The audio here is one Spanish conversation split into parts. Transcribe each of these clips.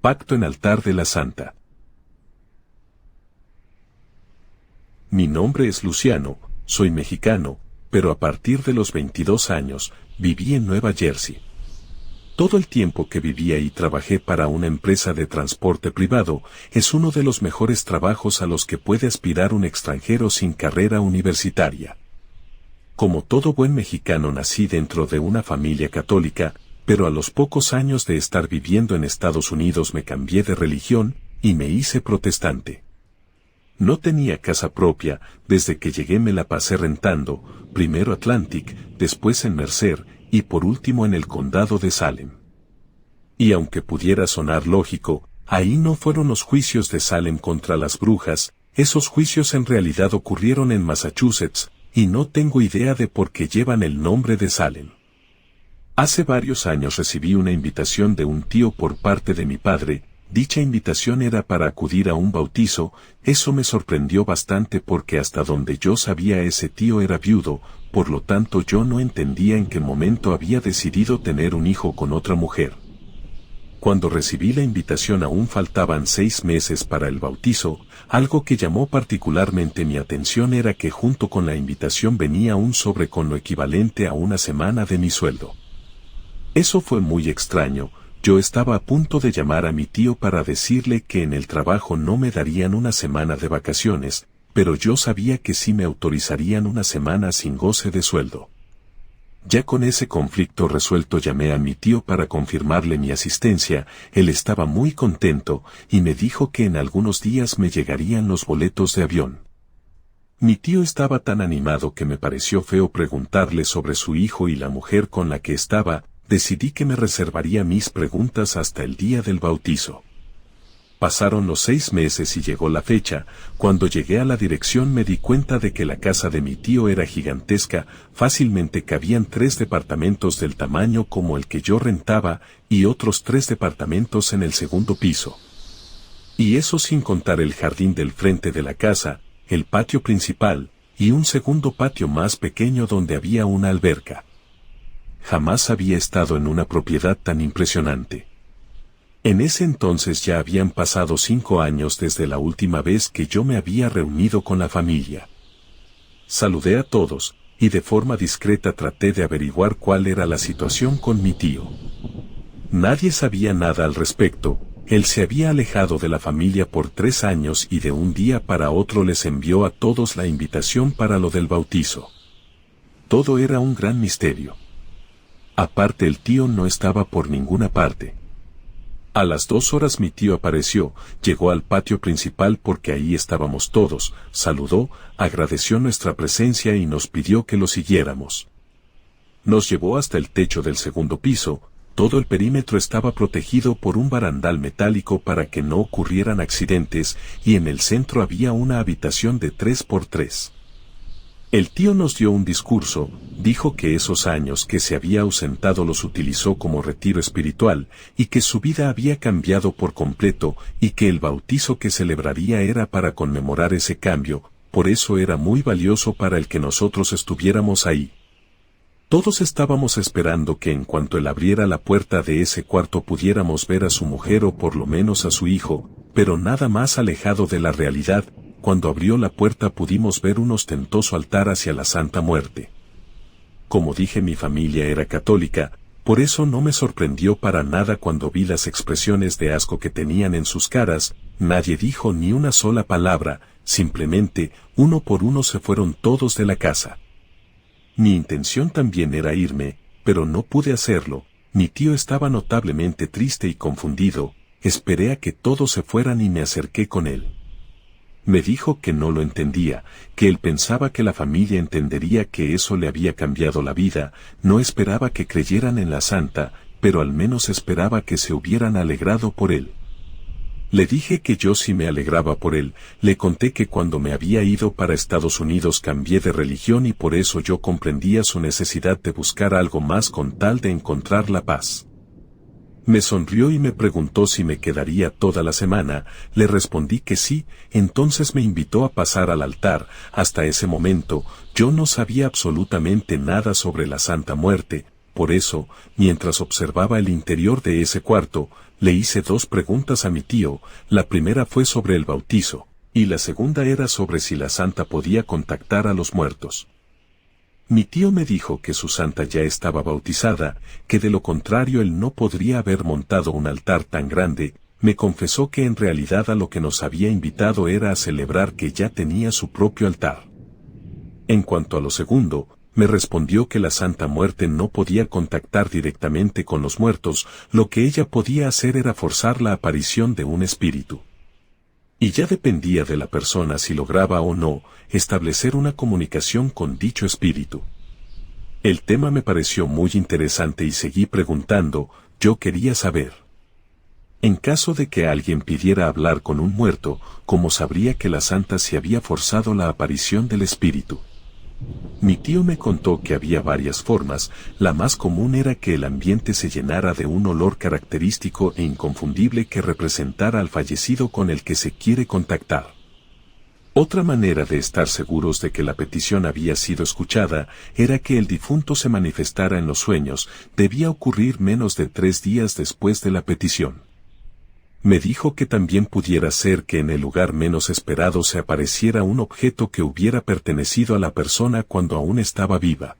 Pacto en altar de la Santa. Mi nombre es Luciano, soy mexicano, pero a partir de los 22 años, viví en Nueva Jersey. Todo el tiempo que viví ahí trabajé para una empresa de transporte privado, es uno de los mejores trabajos a los que puede aspirar un extranjero sin carrera universitaria. Como todo buen mexicano nací dentro de una familia católica, pero a los pocos años de estar viviendo en Estados Unidos me cambié de religión y me hice protestante. No tenía casa propia, desde que llegué me la pasé rentando, primero Atlantic, después en Mercer, y por último en el condado de Salem. Y aunque pudiera sonar lógico, ahí no fueron los juicios de Salem contra las brujas, esos juicios en realidad ocurrieron en Massachusetts, y no tengo idea de por qué llevan el nombre de Salem. Hace varios años recibí una invitación de un tío por parte de mi padre. Dicha invitación era para acudir a un bautizo. Eso me sorprendió bastante porque hasta donde yo sabía ese tío era viudo, por lo tanto yo no entendía en qué momento había decidido tener un hijo con otra mujer. Cuando recibí la invitación aún faltaban 6 meses para el bautizo. Algo que llamó particularmente mi atención era que junto con la invitación venía un sobre con lo equivalente a una semana de mi sueldo. Eso fue muy extraño. Yo estaba a punto de llamar a mi tío para decirle que en el trabajo no me darían una semana de vacaciones, pero yo sabía que sí me autorizarían una semana sin goce de sueldo. Ya con ese conflicto resuelto llamé a mi tío para confirmarle mi asistencia. Él estaba muy contento y me dijo que en algunos días me llegarían los boletos de avión. Mi tío estaba tan animado que me pareció feo preguntarle sobre su hijo y la mujer con la que estaba. Decidí que me reservaría mis preguntas hasta el día del bautizo. Pasaron los 6 meses y llegó la fecha. Cuando llegué a la dirección me di cuenta de que la casa de mi tío era gigantesca, fácilmente cabían 3 departamentos del tamaño como el que yo rentaba, y otros 3 departamentos en el segundo piso. Y eso sin contar el jardín del frente de la casa, el patio principal, y un segundo patio más pequeño donde había una alberca. Jamás había estado en una propiedad tan impresionante. En ese entonces ya habían pasado 5 años desde la última vez que yo me había reunido con la familia. Saludé a todos, y de forma discreta traté de averiguar cuál era la situación con mi tío. Nadie sabía nada al respecto. Él se había alejado de la familia por 3 años y de un día para otro les envió a todos la invitación para lo del bautizo. Todo era un gran misterio. Aparte el tío no estaba por ninguna parte. A las 2 horas mi tío apareció, llegó al patio principal porque ahí estábamos todos, saludó, agradeció nuestra presencia y nos pidió que lo siguiéramos. Nos llevó hasta el techo del segundo piso. Todo el perímetro estaba protegido por un barandal metálico para que no ocurrieran accidentes, y en el centro había una habitación de 3x3. El tío nos dio un discurso, dijo que esos años que se había ausentado los utilizó como retiro espiritual, y que su vida había cambiado por completo, y que el bautizo que celebraría era para conmemorar ese cambio, por eso era muy valioso para el que nosotros estuviéramos ahí. Todos estábamos esperando que en cuanto él abriera la puerta de ese cuarto pudiéramos ver a su mujer o por lo menos a su hijo, pero nada más alejado de la realidad. Cuando abrió la puerta pudimos ver un ostentoso altar hacia la Santa Muerte. Como dije, mi familia era católica, por eso no me sorprendió para nada cuando vi las expresiones de asco que tenían en sus caras. Nadie dijo ni una sola palabra, simplemente, uno por uno se fueron todos de la casa. Mi intención también era irme, pero no pude hacerlo. Mi tío estaba notablemente triste y confundido. Esperé a que todos se fueran y me acerqué con él. Me dijo que no lo entendía, que él pensaba que la familia entendería que eso le había cambiado la vida. No esperaba que creyeran en la santa, pero al menos esperaba que se hubieran alegrado por él. Le dije que yo sí me alegraba por él. Le conté que cuando me había ido para Estados Unidos cambié de religión y por eso yo comprendía su necesidad de buscar algo más con tal de encontrar la paz. Me sonrió y me preguntó si me quedaría toda la semana. Le respondí que sí. Entonces me invitó a pasar al altar. Hasta ese momento, yo no sabía absolutamente nada sobre la Santa Muerte, Por eso, mientras observaba el interior de ese cuarto, le hice 2 preguntas a mi tío. La primera fue sobre el bautizo, y la segunda era sobre si la santa podía contactar a los muertos. Mi tío me dijo que su santa ya estaba bautizada, que de lo contrario él no podría haber montado un altar tan grande. Me confesó que en realidad a lo que nos había invitado era a celebrar que ya tenía su propio altar. En cuanto a lo segundo, me respondió que la Santa Muerte no podía contactar directamente con los muertos, lo que ella podía hacer era forzar la aparición de un espíritu. Y ya dependía de la persona si lograba o no establecer una comunicación con dicho espíritu. El tema me pareció muy interesante y seguí preguntando. Yo quería saber: en caso de que alguien pidiera hablar con un muerto, ¿cómo sabría que la santa se había forzado la aparición del espíritu? Mi tío me contó que había varias formas. La más común era que el ambiente se llenara de un olor característico e inconfundible que representara al fallecido con el que se quiere contactar. Otra manera de estar seguros de que la petición había sido escuchada era que el difunto se manifestara en los sueños. Debía ocurrir menos de 3 días después de la petición. Me dijo que también pudiera ser que en el lugar menos esperado se apareciera un objeto que hubiera pertenecido a la persona cuando aún estaba viva.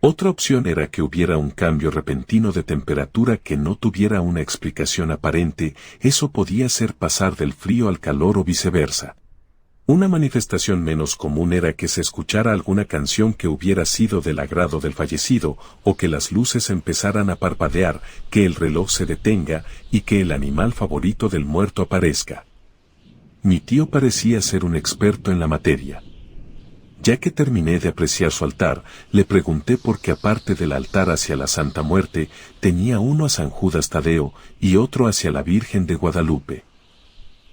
Otra opción era que hubiera un cambio repentino de temperatura que no tuviera una explicación aparente. Eso podía ser pasar del frío al calor o viceversa. Una manifestación menos común era que se escuchara alguna canción que hubiera sido del agrado del fallecido, o que las luces empezaran a parpadear, que el reloj se detenga, y que el animal favorito del muerto aparezca. Mi tío parecía ser un experto en la materia. Ya que terminé de apreciar su altar, le pregunté por qué aparte del altar hacia la Santa Muerte, tenía uno a San Judas Tadeo y otro hacia la Virgen de Guadalupe.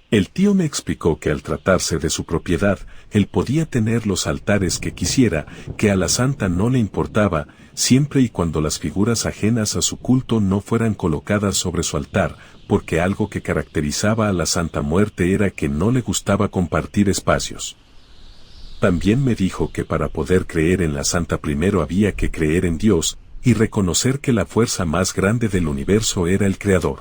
El tío me explicó que al tratarse de su propiedad, él podía tener los altares que quisiera, que a la santa no le importaba, siempre y cuando las figuras ajenas a su culto no fueran colocadas sobre su altar, porque algo que caracterizaba a la Santa Muerte era que no le gustaba compartir espacios. También me dijo que para poder creer en la santa primero había que creer en Dios, y reconocer que la fuerza más grande del universo era el Creador.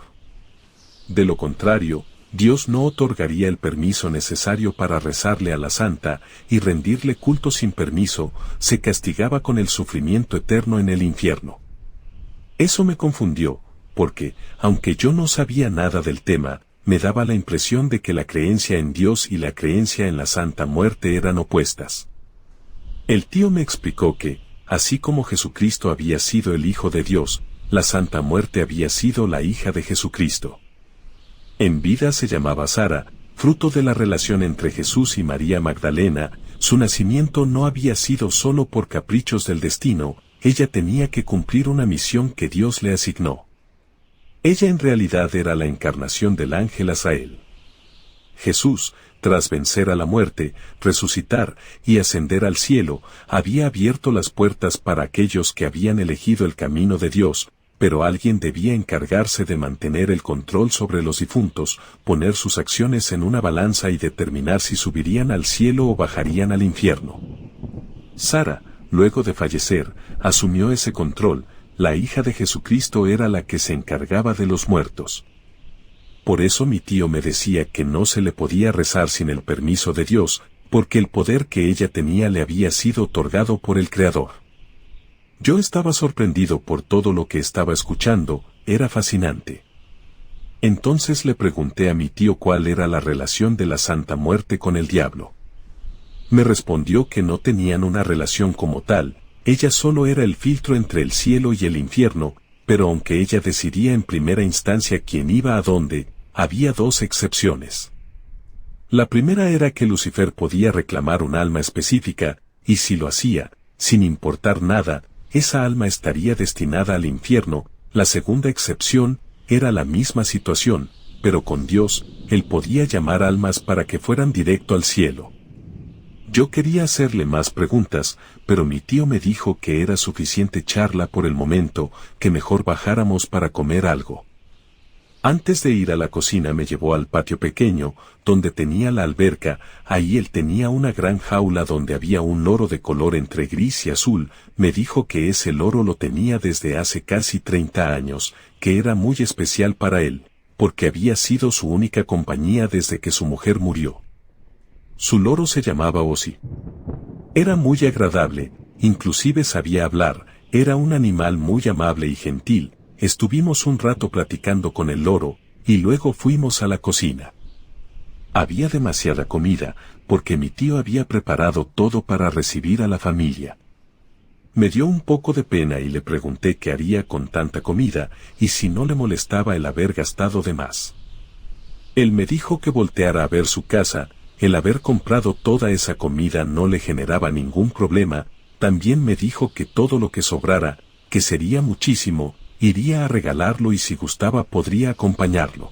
De lo contrario, Dios no otorgaría el permiso necesario para rezarle a la santa, y rendirle culto sin permiso, se castigaba con el sufrimiento eterno en el infierno. Eso me confundió, porque, aunque yo no sabía nada del tema, me daba la impresión de que la creencia en Dios y la creencia en la Santa Muerte eran opuestas. El tío me explicó que, así como Jesucristo había sido el Hijo de Dios, la Santa Muerte había sido la hija de Jesucristo. En vida se llamaba Sara, fruto de la relación entre Jesús y María Magdalena. Su nacimiento no había sido solo por caprichos del destino, ella tenía que cumplir una misión que Dios le asignó. Ella en realidad era la encarnación del ángel Azael. Jesús, tras vencer a la muerte, resucitar y ascender al cielo, había abierto las puertas para aquellos que habían elegido el camino de Dios, pero alguien debía encargarse de mantener el control sobre los difuntos, poner sus acciones en una balanza y determinar si subirían al cielo o bajarían al infierno. Sara, luego de fallecer, asumió ese control. La hija de Jesucristo era la que se encargaba de los muertos. Por eso mi tío me decía que no se le podía rezar sin el permiso de Dios, porque el poder que ella tenía le había sido otorgado por el Creador. Yo estaba sorprendido por todo lo que estaba escuchando, era fascinante. Entonces le pregunté a mi tío cuál era la relación de la Santa Muerte con el diablo. Me respondió que no tenían una relación como tal, ella solo era el filtro entre el cielo y el infierno, pero aunque ella decidía en primera instancia quién iba a dónde, había 2 excepciones. La primera era que Lucifer podía reclamar un alma específica, y si lo hacía, sin importar nada, esa alma estaría destinada al infierno. La segunda excepción era la misma situación, pero con Dios, él podía llamar almas para que fueran directo al cielo. Yo quería hacerle más preguntas, pero mi tío me dijo que era suficiente charla por el momento, que mejor bajáramos para comer algo. Antes de ir a la cocina me llevó al patio pequeño, donde tenía la alberca. Ahí él tenía una gran jaula donde había un loro de color entre gris y azul. Me dijo que ese loro lo tenía desde hace casi 30 años, que era muy especial para él, porque había sido su única compañía desde que su mujer murió. Su loro se llamaba Ozzy. Era muy agradable, inclusive sabía hablar, era un animal muy amable y gentil. Estuvimos un rato platicando con el loro, y luego fuimos a la cocina. Había demasiada comida, porque mi tío había preparado todo para recibir a la familia. Me dio un poco de pena y le pregunté qué haría con tanta comida, y si no le molestaba el haber gastado de más. Él me dijo que volteara a ver su casa, el haber comprado toda esa comida no le generaba ningún problema. También me dijo que todo lo que sobrara, que sería muchísimo, iría a regalarlo y si gustaba podría acompañarlo.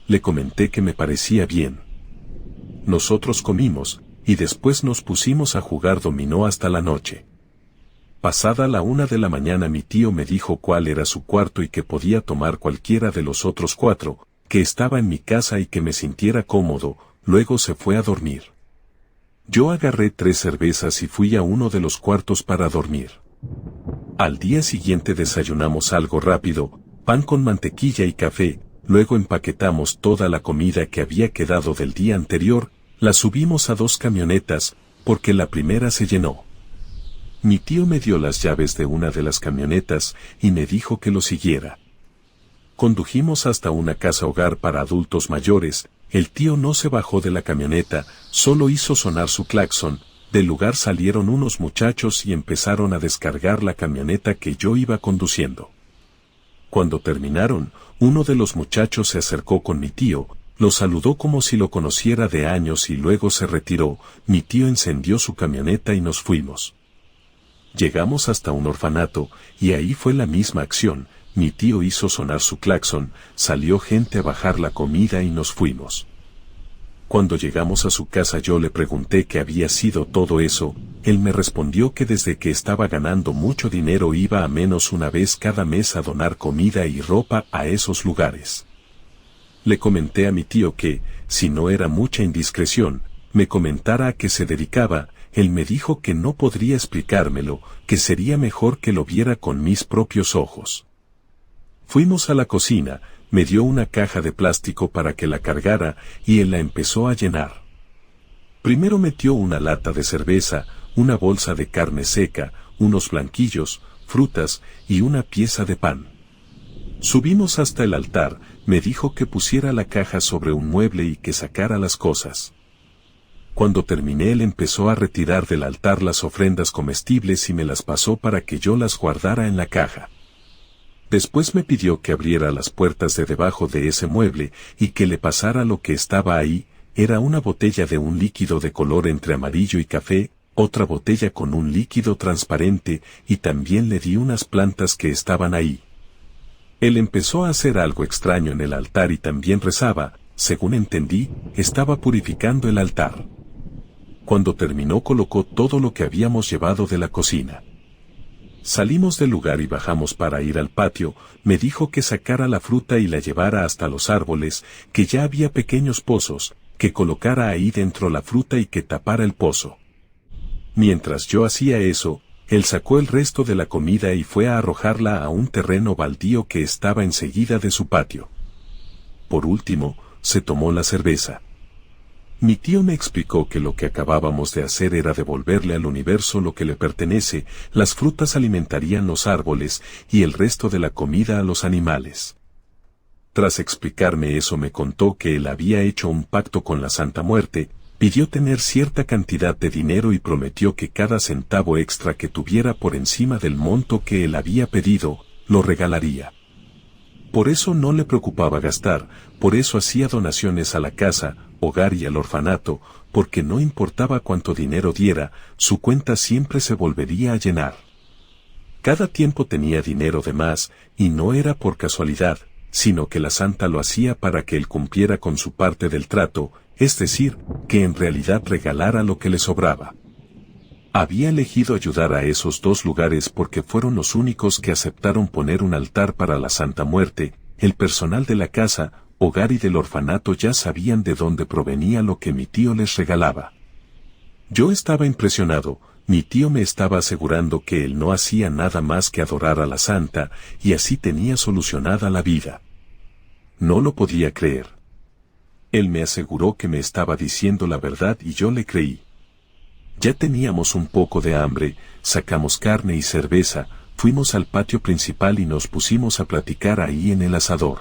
Le comenté que me parecía bien. Nosotros comimos, y después nos pusimos a jugar dominó hasta la noche. Pasada la 1 de la mañana mi tío me dijo cuál era su cuarto y que podía tomar cualquiera de los otros 4, que estaba en mi casa y que me sintiera cómodo. Luego se fue a dormir. Yo agarré 3 cervezas y fui a uno de los cuartos para dormir. Al día siguiente desayunamos algo rápido, pan con mantequilla y café, luego empaquetamos toda la comida que había quedado del día anterior, la subimos a 2 camionetas, porque la primera se llenó. Mi tío me dio las llaves de una de las camionetas y me dijo que lo siguiera. Condujimos hasta una casa hogar para adultos mayores. El tío no se bajó de la camioneta, solo hizo sonar su claxon. Del lugar salieron unos muchachos y empezaron a descargar la camioneta que yo iba conduciendo. Cuando terminaron, uno de los muchachos se acercó con mi tío, lo saludó como si lo conociera de años y luego se retiró. Mi tío encendió su camioneta y nos fuimos. Llegamos hasta un orfanato, y ahí fue la misma acción. Mi tío hizo sonar su claxon, salió gente a bajar la comida y nos fuimos. Cuando llegamos a su casa yo le pregunté qué había sido todo eso. Él me respondió que desde que estaba ganando mucho dinero iba a menos una vez cada mes a donar comida y ropa a esos lugares. Le comenté a mi tío que, si no era mucha indiscreción, me comentara a qué se dedicaba. Él me dijo que no podría explicármelo, que sería mejor que lo viera con mis propios ojos. Fuimos a la cocina, me dio una caja de plástico para que la cargara y él la empezó a llenar. Primero metió una lata de cerveza, una bolsa de carne seca, unos blanquillos, frutas y una pieza de pan. Subimos hasta el altar, me dijo que pusiera la caja sobre un mueble y que sacara las cosas. Cuando terminé él empezó a retirar del altar las ofrendas comestibles y me las pasó para que yo las guardara en la caja. Después me pidió que abriera las puertas de debajo de ese mueble y que le pasara lo que estaba ahí. Era una botella de un líquido de color entre amarillo y café, otra botella con un líquido transparente y también le di unas plantas que estaban ahí. Él empezó a hacer algo extraño en el altar y también rezaba, según entendí, estaba purificando el altar. Cuando terminó colocó todo lo que habíamos llevado de la cocina. Salimos del lugar y bajamos para ir al patio. Me dijo que sacara la fruta y la llevara hasta los árboles, que ya había pequeños pozos, que colocara ahí dentro la fruta y que tapara el pozo. Mientras yo hacía eso, él sacó el resto de la comida y fue a arrojarla a un terreno baldío que estaba enseguida de su patio. Por último, se tomó la cerveza. Mi tío me explicó que lo que acabábamos de hacer era devolverle al universo lo que le pertenece, las frutas alimentarían los árboles y el resto de la comida a los animales. Tras explicarme eso me contó que él había hecho un pacto con la Santa Muerte, pidió tener cierta cantidad de dinero y prometió que cada centavo extra que tuviera por encima del monto que él había pedido, lo regalaría. Por eso no le preocupaba gastar, por eso hacía donaciones a la casa, hogar y al orfanato, porque no importaba cuánto dinero diera, su cuenta siempre se volvería a llenar. Cada tiempo tenía dinero de más, y no era por casualidad, sino que la santa lo hacía para que él cumpliera con su parte del trato, es decir, que en realidad regalara lo que le sobraba. Había elegido ayudar a esos 2 lugares porque fueron los únicos que aceptaron poner un altar para la Santa Muerte, el personal de la casa, hogar y del orfanato ya sabían de dónde provenía lo que mi tío les regalaba. Yo estaba impresionado. Mi tío me estaba asegurando que él no hacía nada más que adorar a la santa, y así tenía solucionada la vida. No lo podía creer. Él me aseguró que me estaba diciendo la verdad y yo le creí. Ya teníamos un poco de hambre, sacamos carne y cerveza, fuimos al patio principal y nos pusimos a platicar ahí en el asador.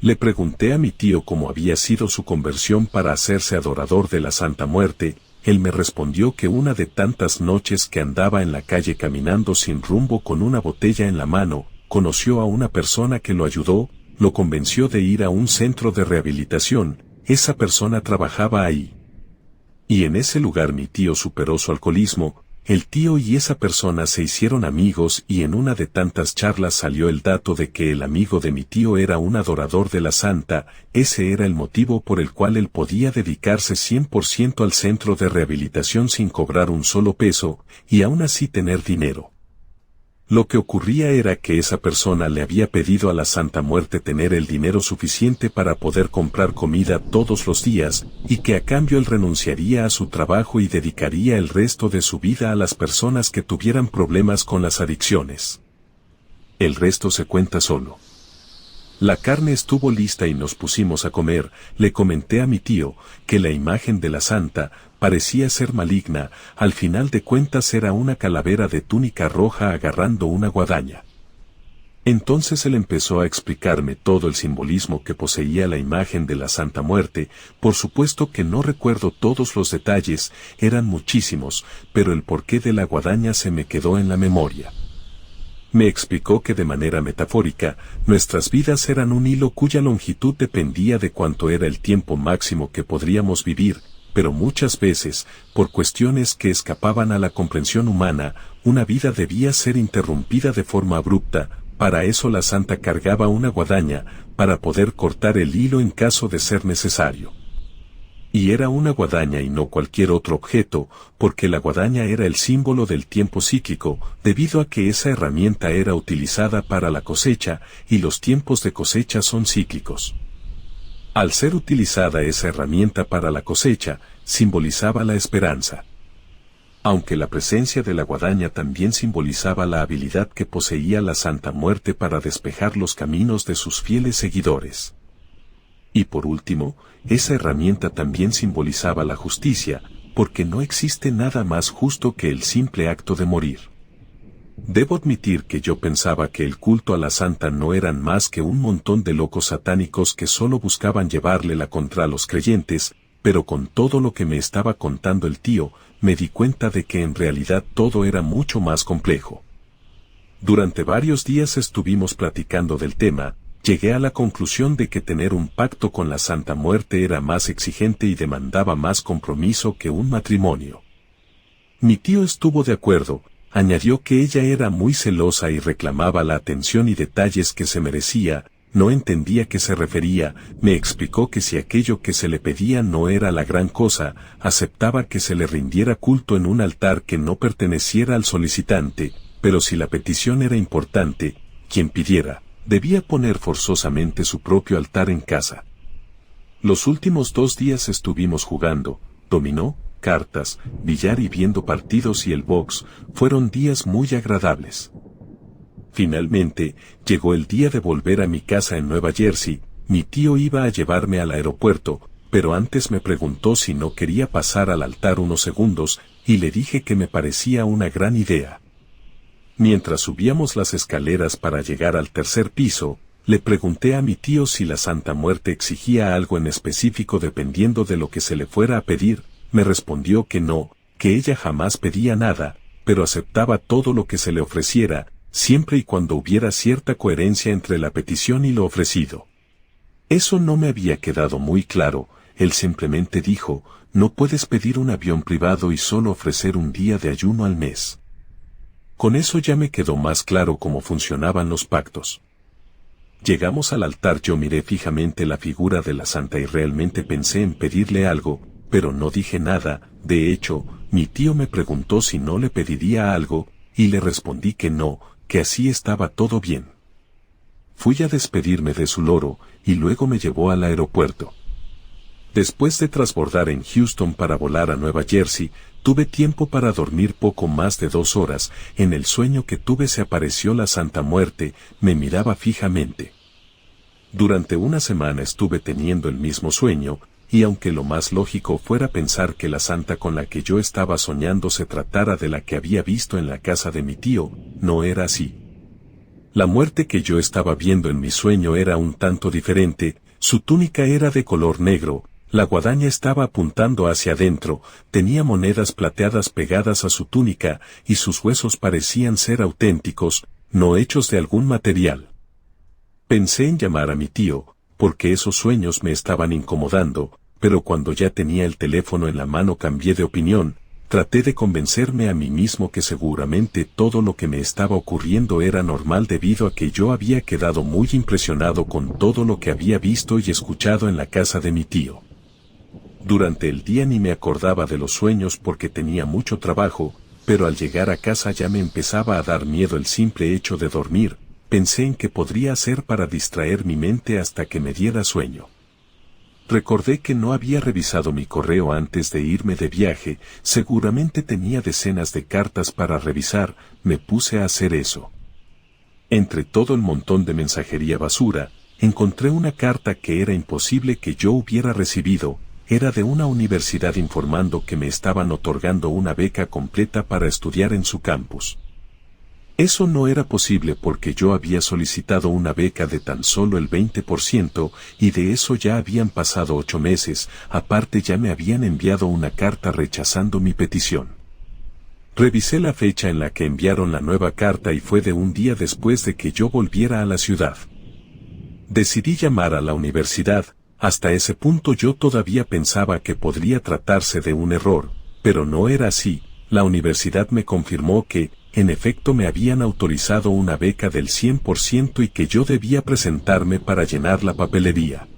Le pregunté a mi tío cómo había sido su conversión para hacerse adorador de la Santa Muerte. Él me respondió que una de tantas noches que andaba en la calle caminando sin rumbo con una botella en la mano, conoció a una persona que lo ayudó, lo convenció de ir a un centro de rehabilitación. Esa persona trabajaba ahí. Y en ese lugar mi tío superó su alcoholismo. El tío y esa persona se hicieron amigos y en una de tantas charlas salió el dato de que el amigo de mi tío era un adorador de la santa. Ese era el motivo por el cual él podía dedicarse 100% al centro de rehabilitación sin cobrar un solo peso, y aún así tener dinero. Lo que ocurría era que esa persona le había pedido a la Santa Muerte tener el dinero suficiente para poder comprar comida todos los días, y que a cambio él renunciaría a su trabajo y dedicaría el resto de su vida a las personas que tuvieran problemas con las adicciones. El resto se cuenta solo. La carne estuvo lista y nos pusimos a comer. Le comenté a mi tío que la imagen de la santa parecía ser maligna, al final de cuentas era una calavera de túnica roja agarrando una guadaña. Entonces él empezó a explicarme todo el simbolismo que poseía la imagen de la Santa Muerte. Por supuesto que no recuerdo todos los detalles, eran muchísimos, pero el porqué de la guadaña se me quedó en la memoria. Me explicó que de manera metafórica, nuestras vidas eran un hilo cuya longitud dependía de cuánto era el tiempo máximo que podríamos vivir, pero muchas veces, por cuestiones que escapaban a la comprensión humana, una vida debía ser interrumpida de forma abrupta. Para eso la santa cargaba una guadaña, para poder cortar el hilo en caso de ser necesario. Y era una guadaña y no cualquier otro objeto, porque la guadaña era el símbolo del tiempo cíclico, debido a que esa herramienta era utilizada para la cosecha, y los tiempos de cosecha son cíclicos. Al ser utilizada esa herramienta para la cosecha, simbolizaba la esperanza. Aunque la presencia de la guadaña también simbolizaba la habilidad que poseía la Santa Muerte para despejar los caminos de sus fieles seguidores. Y por último, esa herramienta también simbolizaba la justicia, porque no existe nada más justo que el simple acto de morir. Debo admitir que yo pensaba que el culto a la santa no eran más que un montón de locos satánicos que solo buscaban llevarle la contra a los creyentes, pero con todo lo que me estaba contando el tío, me di cuenta de que en realidad todo era mucho más complejo. Durante varios días estuvimos platicando del tema. Llegué a la conclusión de que tener un pacto con la Santa Muerte era más exigente y demandaba más compromiso que un matrimonio. Mi tío estuvo de acuerdo, añadió que ella era muy celosa y reclamaba la atención y detalles que se merecía. No entendía a qué se refería. Me explicó que si aquello que se le pedía no era la gran cosa, aceptaba que se le rindiera culto en un altar que no perteneciera al solicitante, pero si la petición era importante, quien pidiera debía poner forzosamente su propio altar en casa. Los últimos 2 días estuvimos jugando, dominó, cartas, billar y viendo partidos y el box. Fueron días muy agradables. Finalmente, llegó el día de volver a mi casa en Nueva Jersey. Mi tío iba a llevarme al aeropuerto, pero antes me preguntó si no quería pasar al altar unos segundos, y le dije que me parecía una gran idea. Mientras subíamos las escaleras para llegar al 3er piso, le pregunté a mi tío si la Santa Muerte exigía algo en específico dependiendo de lo que se le fuera a pedir. Me respondió que no, que ella jamás pedía nada, pero aceptaba todo lo que se le ofreciera, siempre y cuando hubiera cierta coherencia entre la petición y lo ofrecido. Eso no me había quedado muy claro. Él simplemente dijo, no puedes pedir un avión privado y solo ofrecer un día de ayuno al mes. Con eso ya me quedó más claro cómo funcionaban los pactos. Llegamos al altar. Yo miré fijamente la figura de la santa y realmente pensé en pedirle algo, pero no dije nada. De hecho, mi tío me preguntó si no le pediría algo, y le respondí que no, que así estaba todo bien. Fui a despedirme de su loro, y luego me llevó al aeropuerto. Después de transbordar en Houston para volar a Nueva Jersey, tuve tiempo para dormir poco más de 2 horas. En el sueño que tuve se apareció la Santa Muerte, me miraba fijamente. Durante una semana estuve teniendo el mismo sueño, y aunque lo más lógico fuera pensar que la santa con la que yo estaba soñando se tratara de la que había visto en la casa de mi tío, no era así. La muerte que yo estaba viendo en mi sueño era un tanto diferente. Su túnica era de color negro, la guadaña estaba apuntando hacia adentro, tenía monedas plateadas pegadas a su túnica, y sus huesos parecían ser auténticos, no hechos de algún material. Pensé en llamar a mi tío, porque esos sueños me estaban incomodando, pero cuando ya tenía el teléfono en la mano cambié de opinión. Traté de convencerme a mí mismo que seguramente todo lo que me estaba ocurriendo era normal debido a que yo había quedado muy impresionado con todo lo que había visto y escuchado en la casa de mi tío. Durante el día ni me acordaba de los sueños porque tenía mucho trabajo, pero al llegar a casa ya me empezaba a dar miedo el simple hecho de dormir. Pensé en qué podría hacer para distraer mi mente hasta que me diera sueño. Recordé que no había revisado mi correo antes de irme de viaje, seguramente tenía decenas de cartas para revisar, me puse a hacer eso. Entre todo el montón de mensajería basura, encontré una carta que era imposible que yo hubiera recibido, era de una universidad informando que me estaban otorgando una beca completa para estudiar en su campus. Eso no era posible porque yo había solicitado una beca de tan solo el 20% y de eso ya habían pasado 8 meses, aparte ya me habían enviado una carta rechazando mi petición. Revisé la fecha en la que enviaron la nueva carta y fue de un día después de que yo volviera a la ciudad. Decidí llamar a la universidad, hasta ese punto yo todavía pensaba que podría tratarse de un error, pero no era así, la universidad me confirmó que, en efecto me habían autorizado una beca del 100% y que yo debía presentarme para llenar la papelería.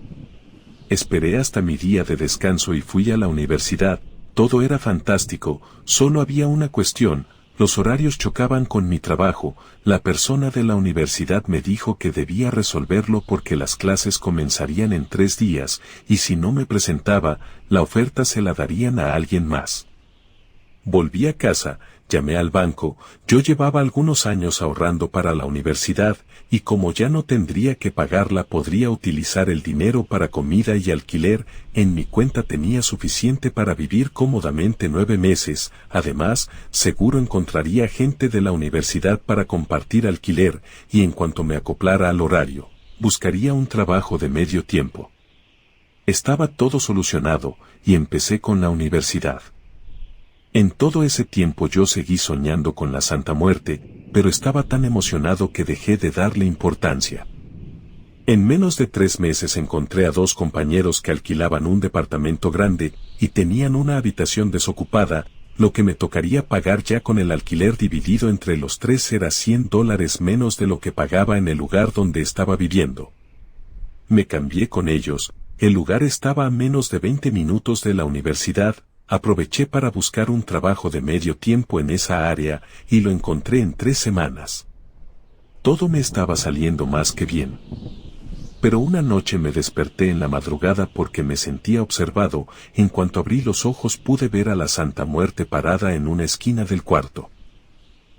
Esperé hasta mi día de descanso y fui a la universidad, todo era fantástico, solo había una cuestión, los horarios chocaban con mi trabajo, la persona de la universidad me dijo que debía resolverlo porque las clases comenzarían en 3 días, y si no me presentaba, la oferta se la darían a alguien más. Volví a casa, llamé al banco, yo llevaba algunos años ahorrando para la universidad, y como ya no tendría que pagarla podría utilizar el dinero para comida y alquiler, en mi cuenta tenía suficiente para vivir cómodamente 9 meses, además, seguro encontraría gente de la universidad para compartir alquiler, y en cuanto me acoplara al horario, buscaría un trabajo de medio tiempo. Estaba todo solucionado, y empecé con la universidad. En todo ese tiempo yo seguí soñando con la Santa Muerte, pero estaba tan emocionado que dejé de darle importancia. En menos de 3 meses encontré a 2 compañeros que alquilaban un departamento grande, y tenían una habitación desocupada, lo que me tocaría pagar ya con el alquiler dividido entre los 3 era $100 menos de lo que pagaba en el lugar donde estaba viviendo. Me cambié con ellos, el lugar estaba a menos de 20 minutos de la universidad. Aproveché para buscar un trabajo de medio tiempo en esa área, y lo encontré en 3 semanas. Todo me estaba saliendo más que bien. Pero una noche me desperté en la madrugada porque me sentía observado, en cuanto abrí los ojos pude ver a la Santa Muerte parada en una esquina del cuarto.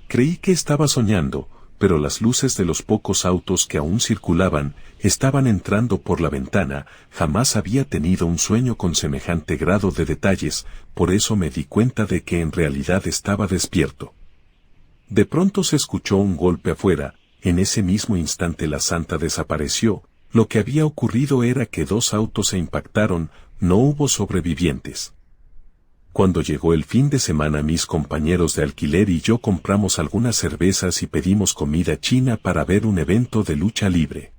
Creí que estaba soñando, pero las luces de los pocos autos que aún circulaban, estaban entrando por la ventana, jamás había tenido un sueño con semejante grado de detalles, por eso me di cuenta de que en realidad estaba despierto. De pronto se escuchó un golpe afuera, en ese mismo instante la santa desapareció, lo que había ocurrido era que 2 autos se impactaron, no hubo sobrevivientes. Cuando llegó el fin de semana mis compañeros de alquiler y yo compramos algunas cervezas y pedimos comida china para ver un evento de lucha libre.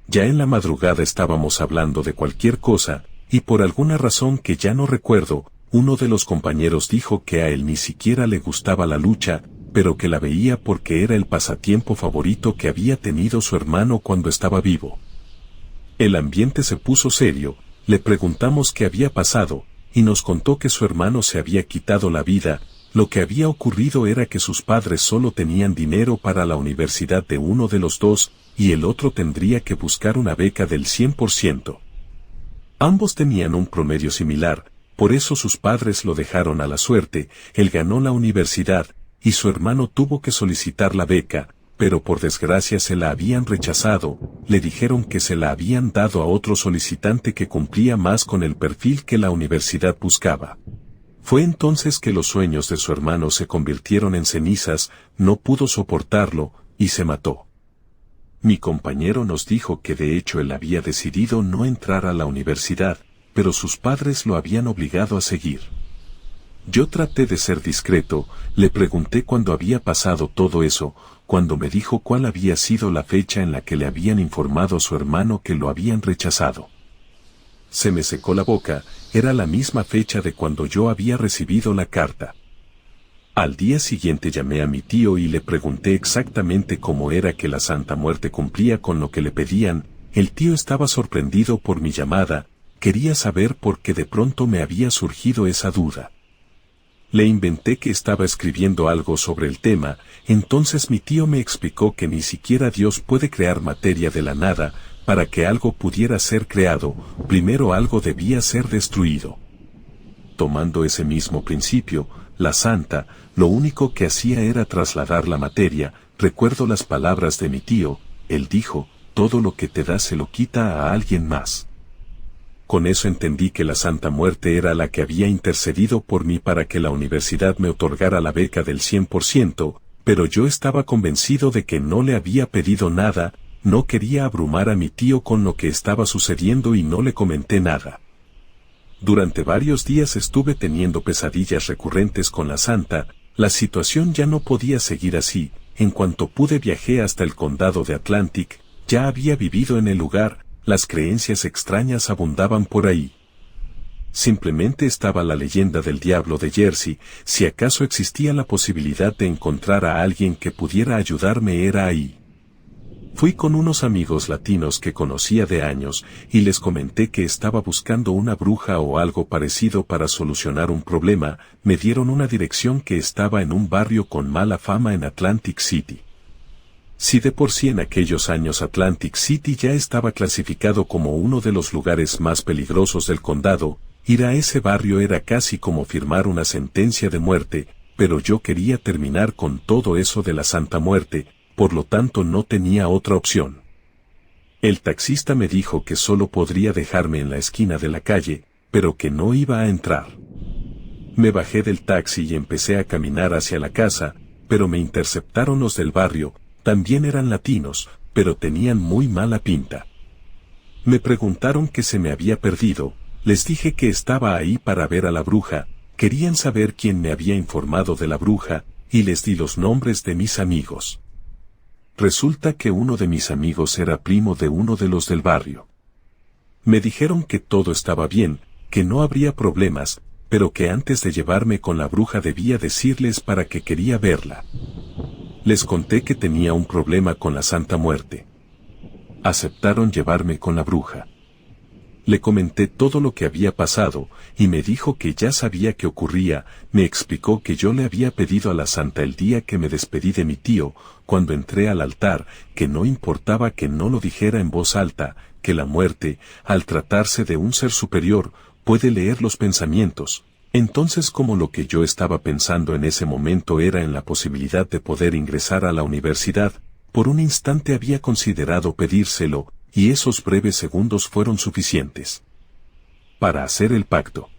Ya en la madrugada estábamos hablando de cualquier cosa, y por alguna razón que ya no recuerdo, uno de los compañeros dijo que a él ni siquiera le gustaba la lucha, pero que la veía porque era el pasatiempo favorito que había tenido su hermano cuando estaba vivo. El ambiente se puso serio, le preguntamos qué había pasado, y nos contó que su hermano se había quitado la vida, Lo que había ocurrido era que sus padres solo tenían dinero para la universidad de uno de los dos, y el otro tendría que buscar una beca del 100%. Ambos tenían un promedio similar, por eso sus padres lo dejaron a la suerte. Él ganó la universidad, y su hermano tuvo que solicitar la beca, pero por desgracia se la habían rechazado. Le dijeron que se la habían dado a otro solicitante que cumplía más con el perfil que la universidad buscaba. Fue entonces que los sueños de su hermano se convirtieron en cenizas, no pudo soportarlo, y se mató. Mi compañero nos dijo que de hecho él había decidido no entrar a la universidad, pero sus padres lo habían obligado a seguir. Yo traté de ser discreto, le pregunté cuándo había pasado todo eso, cuando me dijo cuál había sido la fecha en la que le habían informado a su hermano que lo habían rechazado. Se me secó la boca, era la misma fecha de cuando yo había recibido la carta. Al día siguiente llamé a mi tío y le pregunté exactamente cómo era que la Santa Muerte cumplía con lo que le pedían. El tío estaba sorprendido por mi llamada, quería saber por qué de pronto me había surgido esa duda. Le inventé que estaba escribiendo algo sobre el tema, entonces mi tío me explicó que ni siquiera Dios puede crear materia de la nada. Para que algo pudiera ser creado, primero algo debía ser destruido. Tomando ese mismo principio, la Santa, lo único que hacía era trasladar la materia. Recuerdo las palabras de mi tío, él dijo, todo lo que te da se lo quita a alguien más. Con eso entendí que la Santa Muerte era la que había intercedido por mí para que la universidad me otorgara la beca del 100%, pero yo estaba convencido de que no le había pedido nada. No quería abrumar a mi tío con lo que estaba sucediendo y no le comenté nada. Durante varios días estuve teniendo pesadillas recurrentes con la Santa. La situación ya no podía seguir así. En cuanto pude viajé hasta el condado de Atlantic. Ya había vivido en el lugar, las creencias extrañas abundaban por ahí. Simplemente estaba la leyenda del diablo de Jersey. Si acaso existía la posibilidad de encontrar a alguien que pudiera ayudarme, era ahí. Fui con unos amigos latinos que conocía de años, y les comenté que estaba buscando una bruja o algo parecido para solucionar un problema. Me dieron una dirección que estaba en un barrio con mala fama en Atlantic City. Si de por sí en aquellos años Atlantic City ya estaba clasificado como uno de los lugares más peligrosos del condado, ir a ese barrio era casi como firmar una sentencia de muerte, pero yo quería terminar con todo eso de la Santa Muerte. Por lo tanto no tenía otra opción. El taxista me dijo que solo podría dejarme en la esquina de la calle, pero que no iba a entrar. Me bajé del taxi y empecé a caminar hacia la casa, pero me interceptaron los del barrio. También eran latinos, pero tenían muy mala pinta. Me preguntaron qué se me había perdido. Les dije que estaba ahí para ver a la bruja. Querían saber quién me había informado de la bruja, y les di los nombres de mis amigos. Resulta que uno de mis amigos era primo de uno de los del barrio. Me dijeron que todo estaba bien, que no habría problemas, pero que antes de llevarme con la bruja debía decirles para qué quería verla. Les conté que tenía un problema con la Santa Muerte. Aceptaron llevarme con la bruja. Le comenté todo lo que había pasado, y me dijo que ya sabía qué ocurría. Me explicó que yo le había pedido a la Santa el día que me despedí de mi tío, cuando entré al altar, que no importaba que no lo dijera en voz alta, que la muerte, al tratarse de un ser superior, puede leer los pensamientos. Entonces, como lo que yo estaba pensando en ese momento era en la posibilidad de poder ingresar a la universidad, por un instante había considerado pedírselo, y esos breves segundos fueron suficientes para hacer el pacto.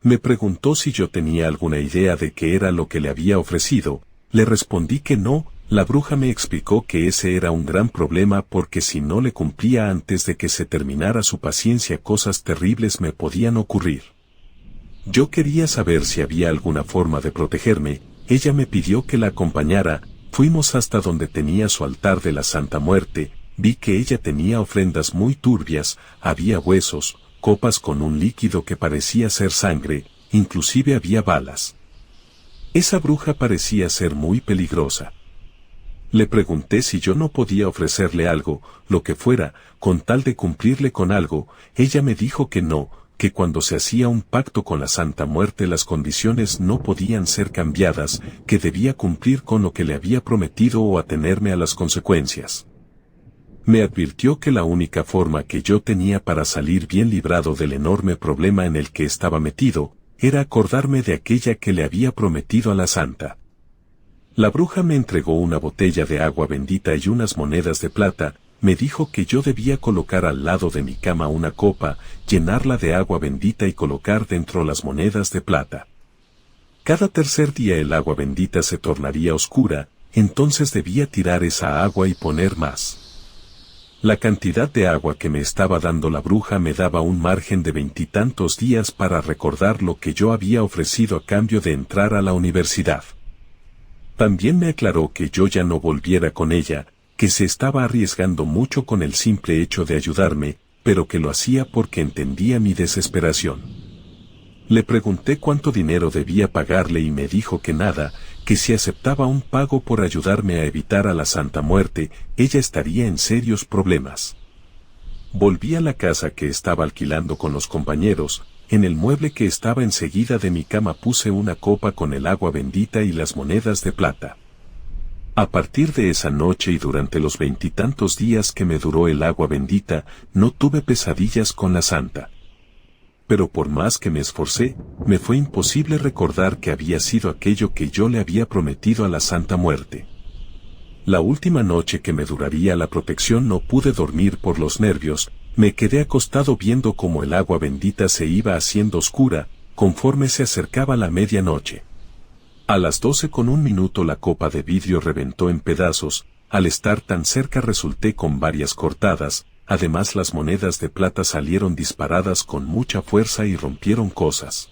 Me preguntó si yo tenía alguna idea de qué era lo que le había ofrecido. Le respondí que no. La bruja me explicó que ese era un gran problema porque si no le cumplía antes de que se terminara su paciencia, cosas terribles me podían ocurrir. Yo quería saber si había alguna forma de protegerme. Ella me pidió que la acompañara. Fuimos hasta donde tenía su altar de la Santa Muerte. Vi que ella tenía ofrendas muy turbias, había huesos, copas con un líquido que parecía ser sangre, inclusive había balas. Esa bruja parecía ser muy peligrosa. Le pregunté si yo no podía ofrecerle algo, lo que fuera, con tal de cumplirle con algo. Ella me dijo que no, que cuando se hacía un pacto con la Santa Muerte las condiciones no podían ser cambiadas, que debía cumplir con lo que le había prometido o atenerme a las consecuencias. Me advirtió que la única forma que yo tenía para salir bien librado del enorme problema en el que estaba metido, era acordarme de aquella que le había prometido a la santa. La bruja me entregó una botella de agua bendita y unas monedas de plata, me dijo que yo debía colocar al lado de mi cama una copa, llenarla de agua bendita y colocar dentro las monedas de plata. Cada tercer día el agua bendita se tornaría oscura, entonces debía tirar esa agua y poner más. La cantidad de agua que me estaba dando la bruja me daba un margen de 20 días para recordar lo que yo había ofrecido a cambio de entrar a la universidad. También me aclaró que yo ya no volviera con ella, que se estaba arriesgando mucho con el simple hecho de ayudarme, pero que lo hacía porque entendía mi desesperación. Le pregunté cuánto dinero debía pagarle y me dijo que nada, que si aceptaba un pago por ayudarme a evitar a la Santa Muerte, ella estaría en serios problemas. Volví a la casa que estaba alquilando con los compañeros, en el mueble que estaba enseguida de mi cama puse una copa con el agua bendita y las monedas de plata. A partir de esa noche y durante los 20 días que me duró el agua bendita, no tuve pesadillas con la santa. Pero por más que me esforcé, me fue imposible recordar que había sido aquello que yo le había prometido a la Santa Muerte. La última noche que me duraría la protección no pude dormir por los nervios, me quedé acostado viendo cómo el agua bendita se iba haciendo oscura, conforme se acercaba la medianoche. A las 12:01 la copa de vidrio reventó en pedazos, al estar tan cerca resulté con varias cortadas. Además las monedas de plata salieron disparadas con mucha fuerza y rompieron cosas.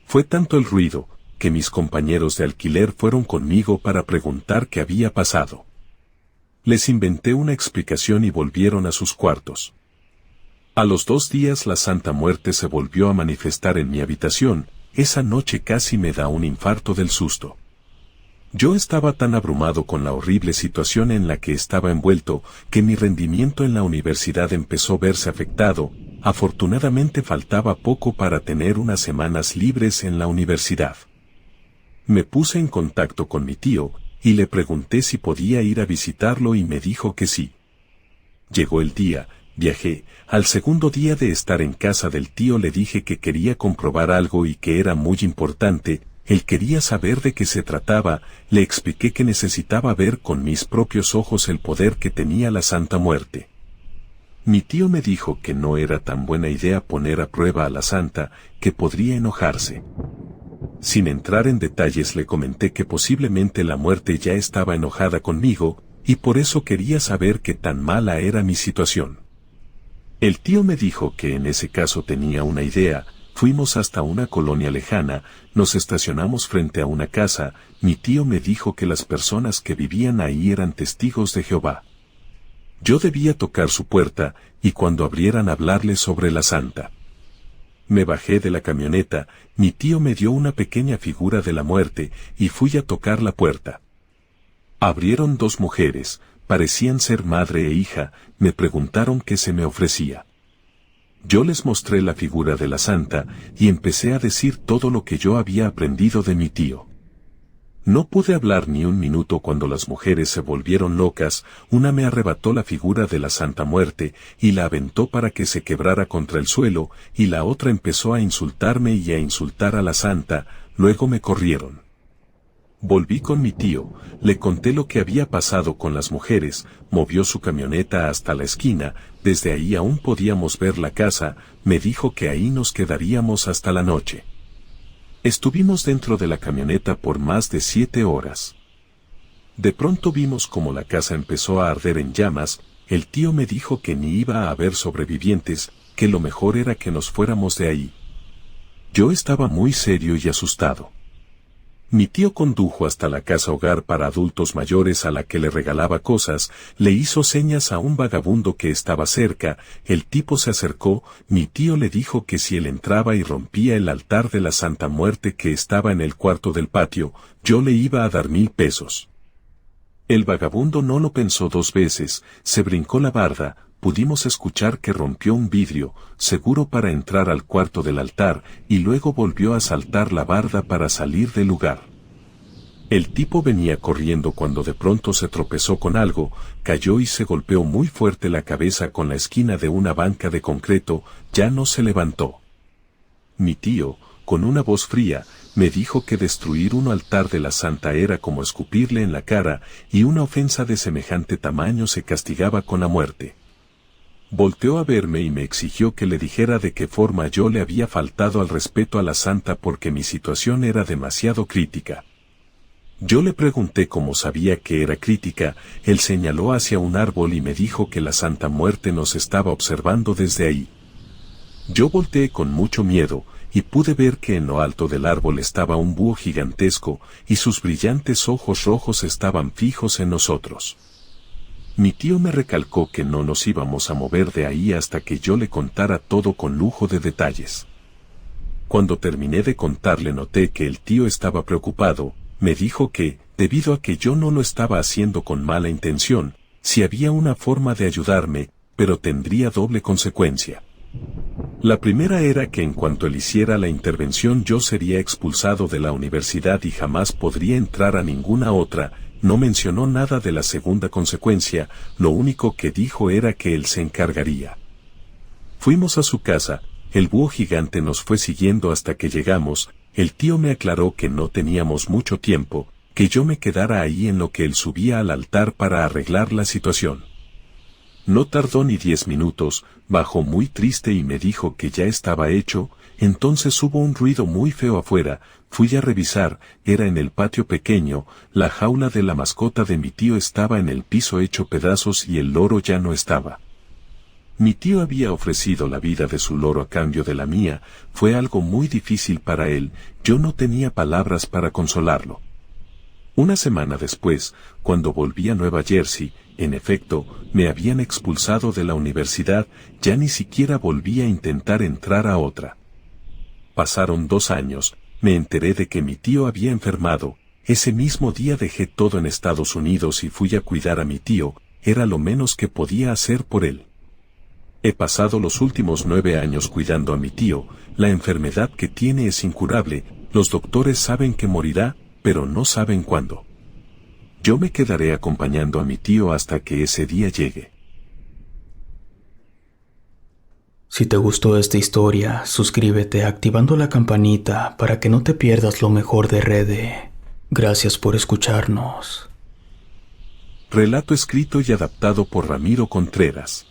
Fue tanto el ruido, que mis compañeros de alquiler fueron conmigo para preguntar qué había pasado. Les inventé una explicación y volvieron a sus cuartos. A los 2 días la Santa Muerte se volvió a manifestar en mi habitación, esa noche casi me da un infarto del susto. Yo estaba tan abrumado con la horrible situación en la que estaba envuelto, que mi rendimiento en la universidad empezó a verse afectado. Afortunadamente faltaba poco para tener unas semanas libres en la universidad. Me puse en contacto con mi tío, y le pregunté si podía ir a visitarlo y me dijo que sí. Llegó el día, viajé. Al segundo día de estar en casa del tío le dije que quería comprobar algo y que era muy importante. Él quería saber de qué se trataba, le expliqué que necesitaba ver con mis propios ojos el poder que tenía la Santa Muerte. Mi tío me dijo que no era tan buena idea poner a prueba a la Santa, que podría enojarse. Sin entrar en detalles le comenté que posiblemente la muerte ya estaba enojada conmigo, y por eso quería saber qué tan mala era mi situación. El tío me dijo que en ese caso tenía una idea. Fuimos hasta una colonia lejana, nos estacionamos frente a una casa, mi tío me dijo que las personas que vivían ahí eran testigos de Jehová. Yo debía tocar su puerta, y cuando abrieran hablarles sobre la santa. Me bajé de la camioneta, mi tío me dio una pequeña figura de la muerte, y fui a tocar la puerta. Abrieron 2 mujeres, parecían ser madre e hija, me preguntaron qué se me ofrecía. Yo les mostré la figura de la santa, y empecé a decir todo lo que yo había aprendido de mi tío. No pude hablar ni un minuto cuando las mujeres se volvieron locas, una me arrebató la figura de la Santa Muerte, y la aventó para que se quebrara contra el suelo, y la otra empezó a insultarme y a insultar a la santa, luego me corrieron. Volví con mi tío, le conté lo que había pasado con las mujeres, movió su camioneta hasta la esquina, desde ahí aún podíamos ver la casa, me dijo que ahí nos quedaríamos hasta la noche. Estuvimos dentro de la camioneta por más de 7 horas. De pronto vimos como la casa empezó a arder en llamas, el tío me dijo que ni iba a haber sobrevivientes, que lo mejor era que nos fuéramos de ahí. Yo estaba muy serio y asustado. Mi tío condujo hasta la casa hogar para adultos mayores a la que le regalaba cosas, le hizo señas a un vagabundo que estaba cerca, el tipo se acercó, mi tío le dijo que si él entraba y rompía el altar de la Santa Muerte que estaba en el cuarto del patio, yo le iba a dar 1000 pesos. El vagabundo no lo pensó 2 veces, se brincó la barda, pudimos escuchar que rompió un vidrio, seguro para entrar al cuarto del altar, y luego volvió a saltar la barda para salir del lugar. El tipo venía corriendo cuando de pronto se tropezó con algo, cayó y se golpeó muy fuerte la cabeza con la esquina de una banca de concreto, ya no se levantó. Mi tío, con una voz fría, me dijo que destruir un altar de la santa era como escupirle en la cara, y una ofensa de semejante tamaño se castigaba con la muerte. Volteó a verme y me exigió que le dijera de qué forma yo le había faltado al respeto a la santa porque mi situación era demasiado crítica. Yo le pregunté cómo sabía que era crítica, él señaló hacia un árbol y me dijo que la Santa Muerte nos estaba observando desde ahí. Yo volteé con mucho miedo, y pude ver que en lo alto del árbol estaba un búho gigantesco, y sus brillantes ojos rojos estaban fijos en nosotros. Mi tío me recalcó que no nos íbamos a mover de ahí hasta que yo le contara todo con lujo de detalles. Cuando terminé de contarle noté que el tío estaba preocupado. Me dijo que, debido a que yo no lo estaba haciendo con mala intención, si había una forma de ayudarme, pero tendría doble consecuencia. La primera era que en cuanto él hiciera la intervención yo sería expulsado de la universidad y jamás podría entrar a ninguna otra. No mencionó nada de la segunda consecuencia, lo único que dijo era que él se encargaría. Fuimos a su casa, el búho gigante nos fue siguiendo hasta que llegamos. El tío me aclaró que no teníamos mucho tiempo, que yo me quedara ahí en lo que él subía al altar para arreglar la situación. No tardó ni 10 minutos, bajó muy triste y me dijo que ya estaba hecho. Entonces hubo un ruido muy feo afuera, fui a revisar, era en el patio pequeño, la jaula de la mascota de mi tío estaba en el piso hecho pedazos y el loro ya no estaba. Mi tío había ofrecido la vida de su loro a cambio de la mía, fue algo muy difícil para él, yo no tenía palabras para consolarlo. Una semana después, cuando volví a Nueva Jersey, en efecto, me habían expulsado de la universidad, ya ni siquiera volví a intentar entrar a otra. Pasaron 2 años, me enteré de que mi tío había enfermado, ese mismo día dejé todo en Estados Unidos y fui a cuidar a mi tío, era lo menos que podía hacer por él. He pasado los últimos 9 años cuidando a mi tío, la enfermedad que tiene es incurable, los doctores saben que morirá, pero no saben cuándo. Yo me quedaré acompañando a mi tío hasta que ese día llegue. Si te gustó esta historia, suscríbete activando la campanita para que no te pierdas lo mejor de Rede. Gracias por escucharnos. Relato escrito y adaptado por Ramiro Contreras.